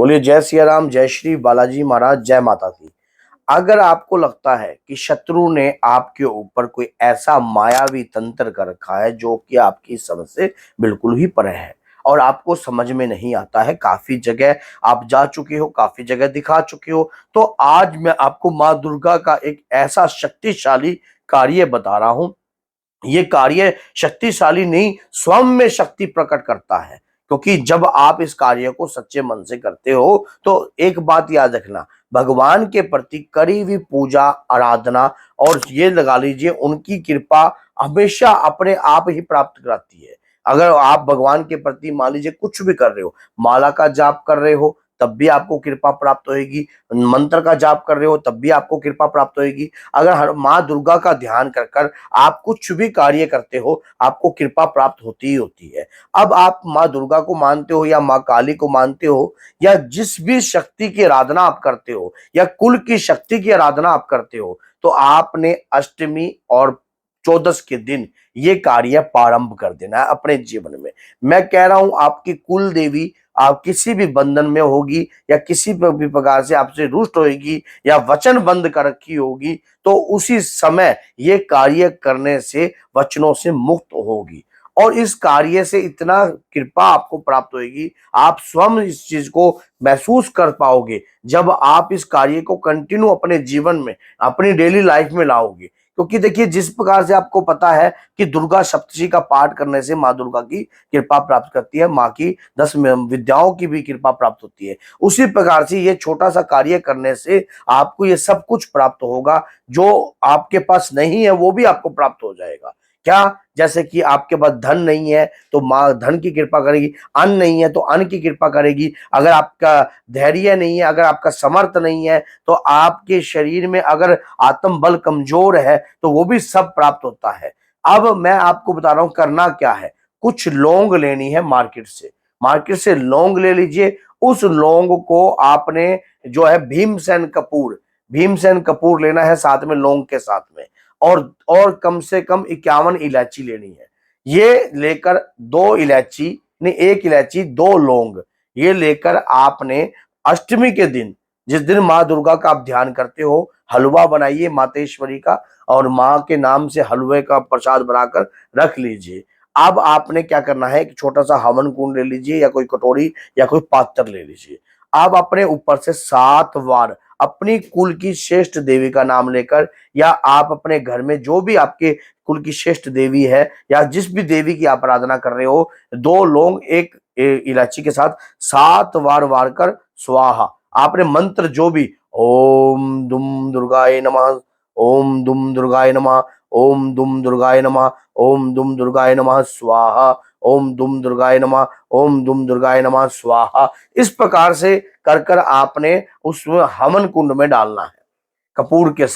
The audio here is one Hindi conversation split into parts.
बोलिए जय सिया राम, जय श्री बालाजी महाराज, जय माता दी। अगर आपको लगता है कि शत्रु ने आपके ऊपर कोई ऐसा मायावी तंत्र कर रखा है जो कि आपकी समझ से बिल्कुल ही परे है और आपको समझ में नहीं आता है, काफी जगह आप जा चुके हो, काफी जगह दिखा चुके हो, तो आज मैं आपको माँ दुर्गा का एक ऐसा शक्तिशाली कार्य बता रहा हूं। ये कार्य शक्तिशाली नहीं, स्वयं में शक्ति प्रकट करता है। क्योंकि जब आप इस कार्य को सच्चे मन से करते हो तो एक बात याद रखना, भगवान के प्रति करी हुई पूजा आराधना और ये लगा लीजिए उनकी कृपा हमेशा अपने आप ही प्राप्त कराती है। अगर आप भगवान के प्रति मान लीजिए कुछ भी कर रहे हो, माला का जाप कर रहे हो तब भी आपको कृपा प्राप्त होगी, मंत्र का जाप कर रहे हो तब भी आपको कृपा प्राप्त होगी। अगर हर माँ दुर्गा का ध्यान कर कर आप कुछ भी कार्य करते हो आपको कृपा प्राप्त होती ही होती है। अब आप माँ दुर्गा को मानते हो या माँ काली को मानते हो या जिस भी शक्ति की आराधना आप करते हो या कुल की शक्ति की आराधना आप करते हो, तो आपने अष्टमी और चौदस के दिन ये कार्य प्रारंभ कर देना है अपने जीवन में। मैं कह रहा हूं आपकी कुल देवी आप किसी भी बंधन में होगी या किसी भी प्रकार से आपसे रुष्ट होगी या वचन बंद कर रखी होगी, तो उसी समय ये कार्य करने से वचनों से मुक्त होगी और इस कार्य से इतना कृपा आपको प्राप्त होगी, आप स्वयं इस चीज को महसूस कर पाओगे जब आप इस कार्य को कंटिन्यू अपने जीवन में, अपनी डेली लाइफ में लाओगे। क्योंकि देखिए जिस प्रकार से आपको पता है कि दुर्गा सप्तशती का पाठ करने से माँ दुर्गा की कृपा प्राप्त करती है, माँ की 10 विद्याओं की भी कृपा प्राप्त होती है, उसी प्रकार से ये छोटा सा कार्य करने से आपको ये सब कुछ प्राप्त होगा। जो आपके पास नहीं है वो भी आपको प्राप्त हो जाएगा। क्या? जैसे कि आपके पास धन नहीं है तो माँ धन की कृपा करेगी, अन्न नहीं है तो अन्न की कृपा करेगी, अगर आपका धैर्य नहीं है, अगर आपका समर्थ नहीं है, तो आपके शरीर में अगर आत्म बल कमजोर है तो वो भी सब प्राप्त होता है। अब मैं आपको बता रहा हूं करना क्या है। कुछ लौंग लेनी है मार्केट से लौंग ले लीजिए। उस लौंग को आपने जो है भीमसेन कपूर लेना है साथ में लौंग के साथ में, और कम से कम 51 इलायची लेनी है। ये लेकर 2 इलायची नहीं, 1 इलायची 2 लौंग, ये लेकर आपने अष्टमी के दिन, जिस दिन माँ दुर्गा का आप ध्यान करते हो, हलवा बनाइए मातेश्वरी का और माँ के नाम से हलवे का प्रसाद बनाकर रख लीजिए। अब आपने क्या करना है, एक छोटा सा हवन कुंड ले लीजिए या कोई कटोरी या कोई पात्र ले लीजिए। आप अपने ऊपर से 7 बार अपनी कुल की श्रेष्ठ देवी का नाम लेकर, या आप अपने घर में जो भी आपके कुल की श्रेष्ठ देवी है या जिस भी देवी की आप आराधना कर रहे हो, 2 लौंग 1 इलायची के साथ 7 बार वार कर स्वाहा, आपने मंत्र जो भी, ओम दुम दुर्गाय नमः, ओम दुम दुर्गाय नमः, ओम दुम दुर्गाय नमः, ओम दुम दुर्गाय नमः स्वाहा, ओम दुम दुर्गाय नमः, ओम दुम दुर्गाय नमः स्वाहा, इस प्रकार से कर कर आपने उस हवन कुंड में डालना है कपूर के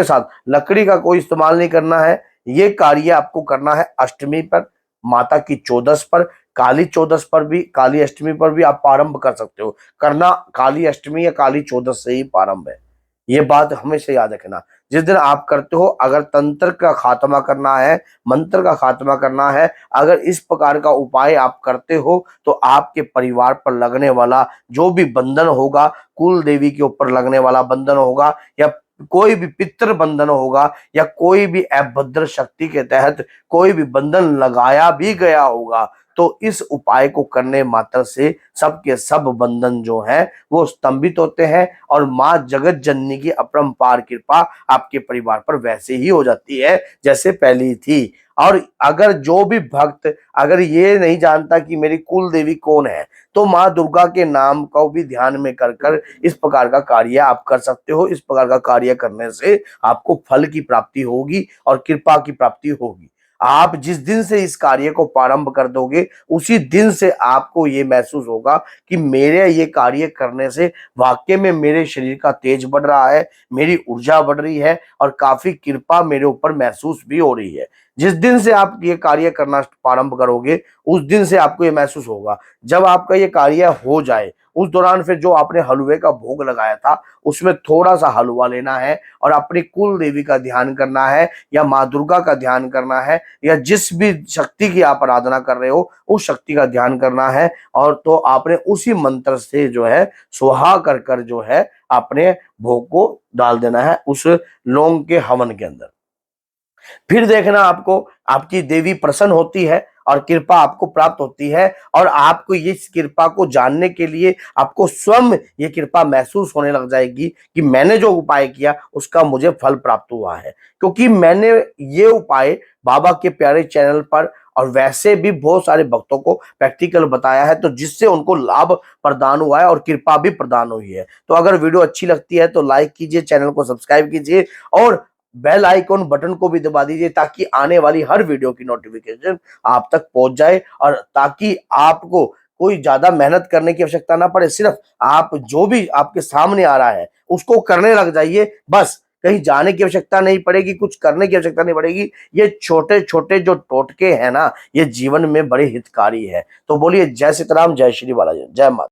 साथ। लकड़ी का कोई इस्तेमाल नहीं करना है। ये कार्य आपको करना है अष्टमी पर, माता की चौदस पर, काली अष्टमी पर भी आप प्रारंभ कर सकते हो। करना काली अष्टमी या काली चौदस से ही प्रारंभ है, ये बात हमेशा याद रखना। जिस दिन आप करते हो, अगर तंत्र का खात्मा करना है, मंत्र का खात्मा करना है, अगर इस प्रकार का उपाय आप करते हो, तो आपके परिवार पर लगने वाला जो भी बंधन होगा, कुल देवी के ऊपर लगने वाला बंधन होगा या कोई भी पितृ बंधन होगा या कोई भी अभद्र शक्ति के तहत कोई भी बंधन लगाया भी गया होगा, तो इस उपाय को करने मात्र से सबके सब बंधन जो है वो स्तंभित होते हैं और माँ जगत जननी की अपरंपार कृपा आपके परिवार पर वैसे ही हो जाती है जैसे पहली थी। और अगर जो भी भक्त अगर ये नहीं जानता कि मेरी कुल देवी कौन है, तो माँ दुर्गा के नाम को भी ध्यान में कर कर इस प्रकार का कार्य आप कर सकते हो। इस प्रकार का कार्य करने से आपको फल की प्राप्ति होगी और कृपा की प्राप्ति होगी। आप जिस दिन से इस कार्य को प्रारंभ कर दोगे, उसी दिन से आपको ये महसूस होगा कि मेरे ये कार्य करने से वाकई में मेरे शरीर का तेज बढ़ रहा है, मेरी ऊर्जा बढ़ रही है और काफी कृपा मेरे ऊपर महसूस भी हो रही है। जिस दिन से आप ये कार्य करना प्रारंभ करोगे, उस दिन से आपको ये महसूस होगा। जब आपका ये कार्य हो जाए उस दौरान फिर जो आपने हलवे का भोग लगाया था उसमें थोड़ा सा हलवा लेना है और अपनी कुल देवी का ध्यान करना है या माँ दुर्गा का ध्यान करना है या जिस भी शक्ति की आप आराधना कर रहे हो उस शक्ति का ध्यान करना है। और तो आपने उसी मंत्र से जो है सुहा कर कर जो है अपने भोग को डाल देना है उस लौंग के हवन के अंदर। फिर देखना आपको आपकी देवी प्रसन्न होती है और कृपा आपको प्राप्त होती है और आपको इस कृपा को जानने के लिए आपको स्वयं ये कृपा महसूस होने लग जाएगी कि मैंने जो उपाय किया उसका मुझे फल प्राप्त हुआ है, क्योंकि मैंने ये उपाय बाबा के प्यारे चैनल पर और वैसे भी बहुत सारे भक्तों को प्रैक्टिकल बताया है, तो जिससे उनको लाभ प्रदान हुआ है और कृपा भी प्रदान हुई है। तो अगर वीडियो अच्छी लगती है तो लाइक कीजिए, चैनल को सब्सक्राइब कीजिए और बेल आइकॉन बटन को भी दबा दीजिए ताकि आने वाली हर वीडियो की नोटिफिकेशन आप तक पहुंच जाए और ताकि आपको कोई ज्यादा मेहनत करने की आवश्यकता ना पड़े। सिर्फ आप जो भी आपके सामने आ रहा है उसको करने लग जाइए, बस कहीं जाने की आवश्यकता नहीं पड़ेगी, कुछ करने की आवश्यकता नहीं पड़ेगी। ये छोटे छोटे जो टोटके हैं ना, ये जीवन में बड़े हितकारी है। तो बोलिए जय सीताराम, जय श्री बालाजी, जय माता।